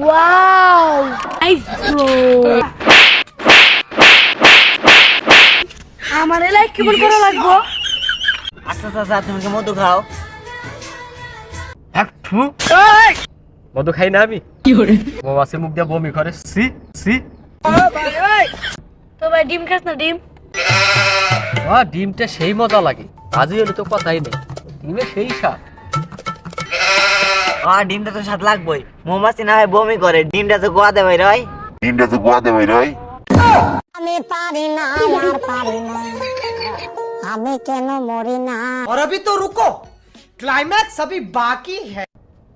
Wow nice bro. আমার like কেমন করা লাগবো? আচ্ছা চাচা তুমি কি মধু খাও? মধু খাই না আমি। মৌমাছি মুখ দিয়ে বমি করে, সি সি। তো ভাই ডিম খাস না ডিম? ডিমটা সেই মজা লাগে, আজই হলে তো কথাই নেই, ডিমে সেই স্বাদ। ডিমটা তো স্বাদ লাগবেই, মৌমাছি না হয় বমি করে, ডিমটা তো গোয়া দেবে রয়। আমি পারি না আর পারি না, আমি কেন মরি না। और अभी तो रुको, क्लाइमैक्स अभी बाकी है।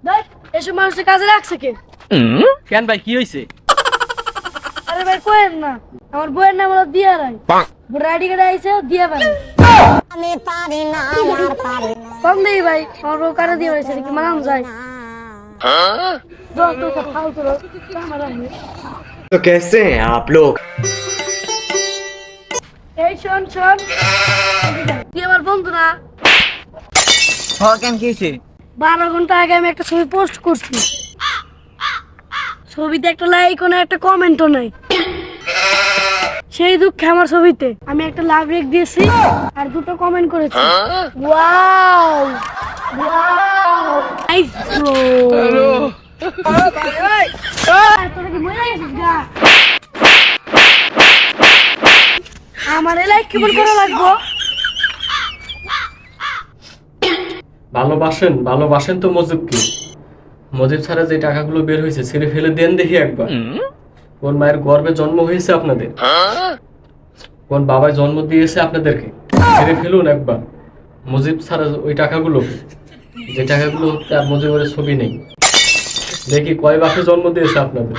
দেখ এসব মানুষের কাজে রাখছে কে? কেন ভাই কি হয়েছে? আরে ভাই কোয়েন না, আমার বইয়ের নাম হলো দিয়া রায়। রাইডি করে আইছে দিয়া ভাই। আমি পারি না আর পারি না। কম দেই ভাই, আমার বউ কারে দিয়ে হয়েছে কি মানাম যায়। তো তো ফালতু লোক আমার আমি। तो कैसे हैं आप लोग? এই শোন শোন, তুই আমার বন্ধু না? কেন কি হয়েছে? 12 ঘন্টা আগে আমি একটা ছবি পোস্ট করছি, ছবিতে একটা লাইক ও না একটা কমেন্টও নাই। সেই দুঃখে আমার ছবিতে আমি একটা লাভ রেক দিয়েছি আর 2টো কমেন্ট করেছি। Wow wow nice bro. তোরা কি মরে গেছিস গা? আমার লাইক কেমন করা লাগবো? ভালোবাসেন তো মজিবকে। মজিব ছাড়া যে টাকাগুলো বের হয়েছে ছেড়ে ফেলে দেন দেখি একবার। কোন মায়ের গর্ভে জন্ম হয়েছে আপনাদের, কোন বাবায় জন্ম দিয়েছে আপনাদেরকে, ছেড়ে ফেলুন একবার। মজিব ছাড়া ওই টাকাগুলো, যে টাকাগুলো তার মজিবের ছবি নেই, দেখি কয় বাপে জন্ম দিয়েছে আপনাদের।